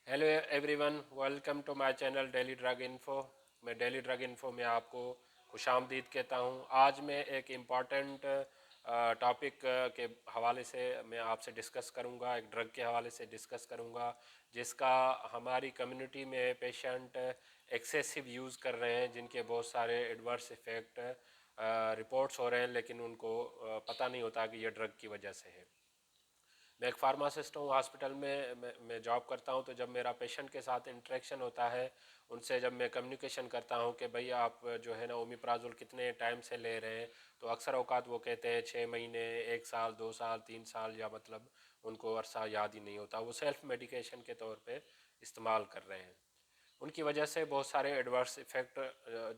Hello everyone, welcome to my channel daily drug info. मैं daily drug info में आपको खुशामदीद कहता हूं। आज मैं एक इम्पॉर्टेंट टॉपिक के हवाले से मैं आपसे डिस्कस करूंगा, एक ड्रग के हवाले से डिस्कस करूंगा जिसका हमारी कम्युनिटी में पेशेंट एक्सेसिव यूज़ कर रहे हैं, जिनके बहुत सारे एडवर्स इफ़ेक्ट रिपोर्ट्स हो रहे हैं, लेकिन उनको पता नहीं होता कि यह ड्रग की वजह से है। मैं एक फार्मासिस्ट हूँ, हॉस्पिटल में मैं जॉब करता हूँ। तो जब मेरा पेशेंट के साथ इंटरेक्शन होता है, उनसे जब मैं कम्युनिकेशन करता हूँ कि भई आप जो है ना ओमिप्राजोल कितने टाइम से ले रहे हैं, तो अक्सर औकात वो कहते हैं 6 महीने, 1 साल, 2 साल, 3 साल, या मतलब उनको अरसा याद ही नहीं होता। वो सेल्फ मेडिकेशन के तौर पे इस्तेमाल कर रहे हैं। उनकी वजह से बहुत सारे एडवर्स इफ़ेक्ट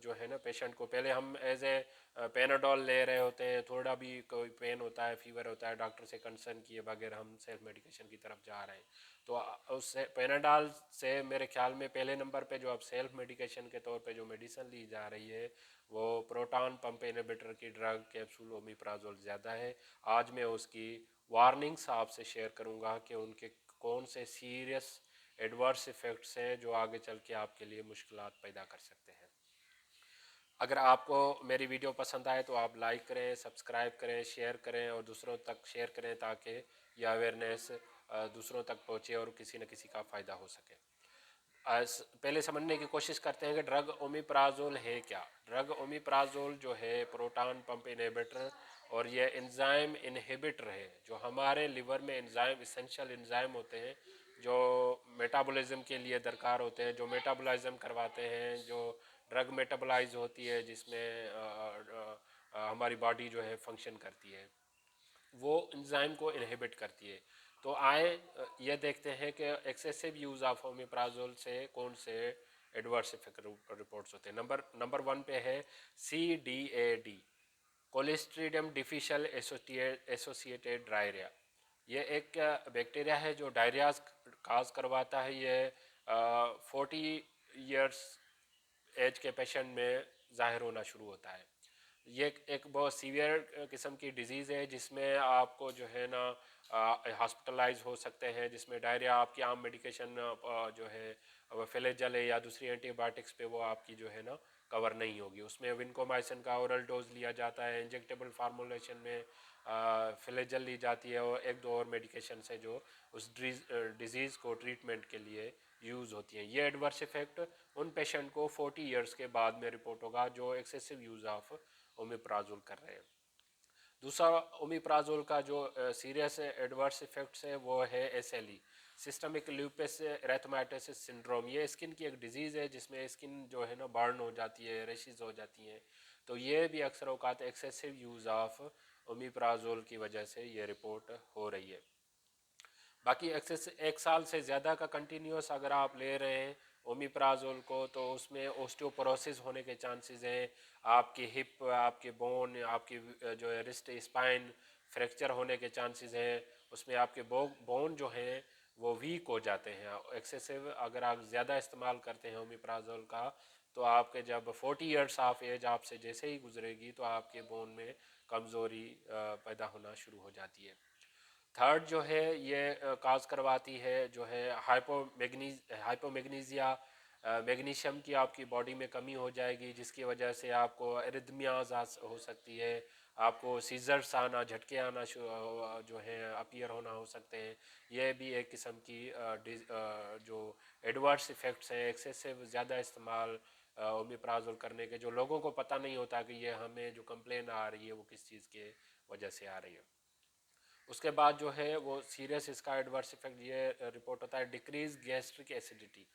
जो है ना पेशेंट को, पहले हम एज ए पेनाडोल ले रहे होते हैं, थोड़ा भी कोई पेन होता है, फीवर होता है, डॉक्टर से कंसर्न किए बगैर हम सेल्फ मेडिकेशन की तरफ जा रहे हैं। तो उससे पेनाडोल से मेरे ख्याल में पहले नंबर पे जो अब सेल्फ मेडिकेशन के तौर पे जो मेडिसिन ली जा रही है वो प्रोटॉन पंप इनहिबिटर की ड्रग कैप्सूल ओमिप्राजोल ज़्यादा है। आज मैं उसकी वार्निंग्स आपसे शेयर करूँगा कि उनके कौन से सीरियस एडवर्स इफ़ेक्ट्स हैं जो आगे चल के आपके लिए मुश्किलात पैदा कर सकते हैं। अगर आपको मेरी वीडियो पसंद आए तो आप लाइक करें, सब्सक्राइब करें, शेयर करें और दूसरों तक शेयर करें ताकि यह अवेयरनेस दूसरों तक पहुँचे और किसी न किसी का फ़ायदा हो सके। पहले समझने की कोशिश करते हैं कि ड्रग ओमिप्राजोल है क्या। ड्रग ओमिप्राजोल जो है प्रोटॉन पंप इनहिबिटर, और ये एंजाइम इनहिबिटर है। जो हमारे लिवर में एंजाइम, इसेंशियल एंजाइम होते हैं जो मेटाबॉलिज्म के लिए दरकार होते हैं, जो मेटाबॉलिज्म करवाते हैं, जो ड्रग मेटाबॉलाइज होती है, जिसमें हमारी बॉडी जो है फंक्शन करती है, वो एंजाइम को इनहिबिट करती है। तो आए ये देखते हैं कि एक्सेसिव यूज़ ऑफ ओमिप्राजोल से कौन से एडवर्स इफेक्ट रिपोर्ट्स होते हैं। नंबर वन पे है CDAD, कोलेस्ट्रीडियम डिफिशियल एसोसिएटेड डायरिया। ये एक बैक्टीरिया है जो डायरिया काज करवाता है। ये 40 ईयर्स एज के पेशेंट में ज़ाहिर होना शुरू होता है। ये एक बहुत सीवियर किस्म की डिज़ीज़ है जिसमें आपको जो है ना हॉस्पिटलाइज हो सकते हैं, जिसमें डायरिया आपकी आम मेडिकेशन जो है फिलेजल है या दूसरी एंटीबायोटिक्स पे वो आपकी जो है ना कवर नहीं होगी। उसमें विनकोमाइसिन का ओरल डोज लिया जाता है, इंजेक्टेबल फार्मूलेशन में फिलेजल ली जाती है, और एक दो और मेडिकेशन है जो उस डिज़ीज़ को ट्रीटमेंट के लिए यूज़ होती हैं। ये एडवर्स इफेक्ट उन पेशेंट को 40 ईयर्स के बाद में रिपोर्ट होगा जो एक्सेसिव यूज़ ऑफ ओमिप्राजोल कर रहे हैं। दूसरा ओमिप्राजोल का जो सीरियस एडवर्स इफेक्ट्स है वो है SLE, सिस्टमिक ल्यूपस एरिथेमेटोसिस सिंड्रोम। ये स्किन की एक डिजीज़ है जिसमें स्किन जो है ना बर्न हो जाती है, रेशेस हो जाती हैं। तो ये भी अक्सर औकात एक्सेसिव यूज़ ऑफ ओमिप्राजोल की वजह से ये रिपोर्ट हो रही है। बाकी एक्सेस 1 साल से ज़्यादा का कंटिन्यूस अगर आप ले रहे हैं ओमिप्राजोल को, तो उसमें ओस्टियोपोरोसिस होने के चांसेस हैं। आपकी हिप, आपके बोन, आपकी जो है रिस्ट स्पाइन फ्रैक्चर होने के चांसेस हैं। उसमें आपके बोन जो हैं वो वीक हो जाते हैं। एक्सेसिव अगर आप ज़्यादा इस्तेमाल करते हैं ओमिप्राजोल का, तो आपके जब 40 ईयर्स ऑफ एज आपसे जैसे ही गुजरेगी तो आपके बोन में कमज़ोरी पैदा होना शुरू हो जाती है। थर्ड जो है ये काज करवाती है जो है हाइपोमैग्नीजिया। मैग्नीशियम की आपकी बॉडी में कमी हो जाएगी जिसकी वजह से आपको एरिथमियाज हो सकती है, आपको सीजर्स आना, झटके आना जो है अपीयर होना हो सकते हैं। यह भी एक किस्म की जो एडवर्स इफ़ेक्ट्स हैं एक्सेसिव ज़्यादा इस्तेमाल ओमिप्राजोल करने के, जो लोगों को पता नहीं होता कि ये हमें जो कंप्लेन आ रही है वो किस चीज़ के वजह से आ रही है। उसके बाद जो है वो सीरियस इसका एडवर्स इफेक्ट ये रिपोर्ट होता है डिक्रीज गैस्ट्रिक एसिडिटी।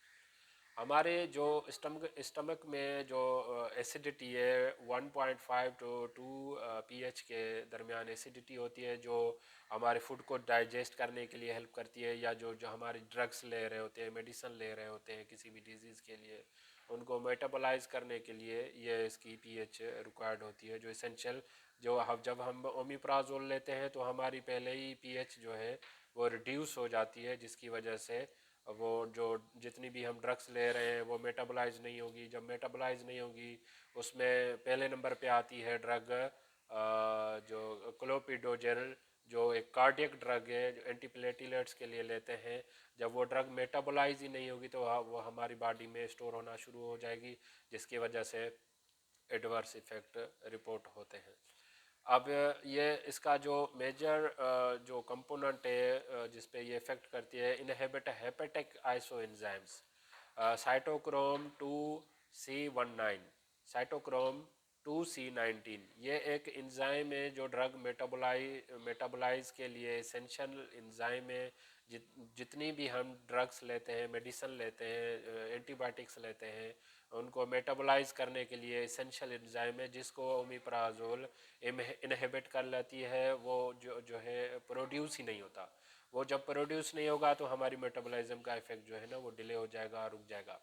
हमारे जो स्टमक में जो एसिडिटी है 1.5 to 2 pH के दरमियान एसिडिटी होती है, जो हमारे फूड को डाइजेस्ट करने के लिए हेल्प करती है, या जो जो हमारे ड्रग्स ले रहे होते हैं, मेडिसिन ले रहे होते हैं किसी भी डिजीज़ के लिए, उनको मेटाबोलाइज करने के लिए ये इसकी pH रिक्वायर्ड होती है, जो इसेंशियल। जो हम जब हम ओमिप्राजोल लेते हैं तो हमारी पहले ही pH जो है वो रिड्यूस हो जाती है, जिसकी वजह से वो जो जितनी भी हम ड्रग्स ले रहे हैं वो मेटाबोलाइज नहीं होगी। जब मेटाबोलाइज नहीं होगी, उसमें पहले नंबर पे आती है ड्रग जो क्लोपिडोग्रेल, जो एक कार्डियक ड्रग है, जो एंटीप्लेटिलेट्स के लिए लेते हैं, जब वो ड्रग मेटाबोलाइज ही नहीं होगी तो वो हमारी बॉडी में स्टोर होना शुरू हो जाएगी, जिसकी वजह से एडवर्स इफ़ेक्ट रिपोर्ट होते हैं। अब ये इसका जो मेजर जो कंपोनेंट है जिस पे ये इफ़ेक्ट करती है, inhibit hepatic isoenzymes, cytochrome 2C19, cytochrome 2C19, ये एक एंजाइम है जो ड्रग मेटाबोलाइज के लिए एसेंशियल एंजाइम है। जितनी भी हम ड्रग्स लेते हैं, मेडिसिन लेते हैं, एंटीबायोटिक्स लेते हैं, उनको मेटाबोलाइज करने के लिए एसेंशियल एंजाइम है, जिसको ओमिप्राजोल इनहिबिट कर लेती है। वो जो है प्रोड्यूस ही नहीं होता। वो जब प्रोड्यूस नहीं होगा तो हमारी मेटाबॉलिज्म का इफेक्ट जो है ना वो डिले हो जाएगा, रुक जाएगा।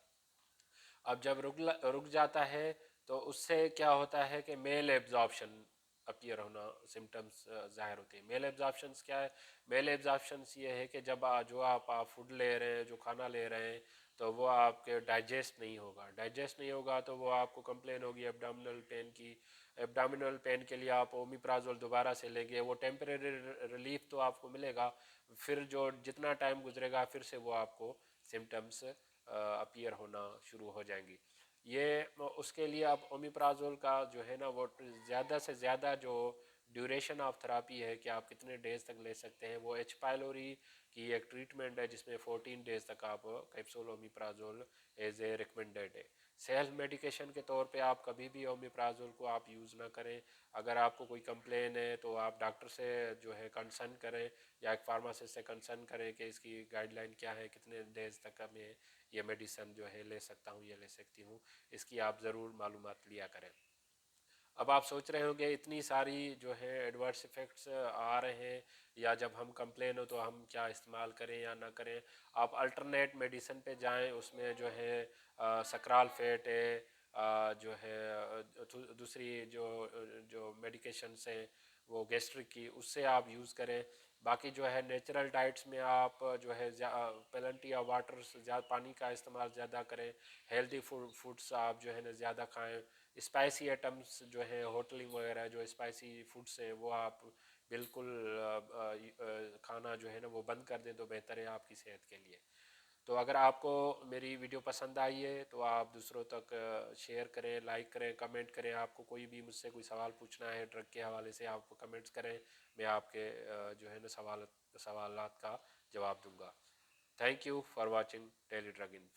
अब जब रुक जाता है तो उससे क्या होता है कि मेल एब्जॉर्प्शन अपीयर होना, सिम्टम्स जाहिर होते हैं। मेल एब्जॉर्प्शंस क्या है? मेल एब्जॉर्प्शंस ये है कि जब जो आप फूड ले रहे हैं, जो खाना ले रहे हैं, तो वो आपके डाइजेस्ट नहीं होगा। डाइजेस्ट नहीं होगा तो वो आपको कंप्लेन होगी एब्डामिनल पेन की। एब्डामिनल पेन के लिए आप ओमिप्राजोल दोबारा से लेंगे, वो टेम्परेरी रिलीफ तो आपको मिलेगा, फिर जो जितना टाइम गुजरेगा फिर से वो आपको सिम्टम्स अपीयर होना शुरू हो जाएंगी। ये उसके लिए आप ओमिप्राजोल का जो है ना वो ज़्यादा से ज़्यादा जो ड्यूरेशन ऑफ थेरापी है कि आप कितने डेज तक ले सकते हैं, वो एच पाइलोरी की एक ट्रीटमेंट है जिसमें 14 डेज तक आप capsule omeprazole as a recommended है। सेल्फ मेडिकेशन के तौर पे आप कभी भी ओमिप्राजोल को आप यूज़ ना करें। अगर आपको कोई कंप्लेन है तो आप डॉक्टर से जो है कंसर्न करें, या एक फार्मासिस्ट से कंसर्न करें कि इसकी गाइडलाइन क्या है, कितने डेज तक मैं ये मेडिसन जो है ले सकता हूँ, ये ले सकती हूँ, इसकी आप ज़रूर मालूमात लिया करें। अब आप सोच रहे होंगे इतनी सारी जो है एडवर्स इफ़ेक्ट्स आ रहे हैं, या जब हम कंप्लेन हो तो हम क्या इस्तेमाल करें या ना करें। आप अल्टरनेट मेडिसिन पे जाएं, उसमें जो है सक्राल फेट है, जो है दूसरी जो मेडिकेशंस हैं वो गैस्ट्रिक की, उससे आप यूज़ करें। बाकी जो है नेचुरल डाइट्स में आप जो है पेलेंटी या वाटर, ज़्यादा पानी का इस्तेमाल ज़्यादा करें। हेल्दी फूड्स आप जो है ना ज़्यादा खाएं। स्पाइसी आइटम्स जो है होटलिंग वगैरह जो स्पाइसी फूड्स हैं वो आप बिल्कुल खाना जो है ना वो बंद कर दें तो बेहतर है आपकी सेहत के लिए। तो अगर आपको मेरी वीडियो पसंद आई है तो आप दूसरों तक शेयर करें, लाइक करें, कमेंट करें। आपको कोई भी मुझसे कोई सवाल पूछना है ड्रग के हवाले से, आप कमेंट्स करें, मैं आपके जो है ना सवालात का जवाब दूंगा। Thank you for watching daily drug info.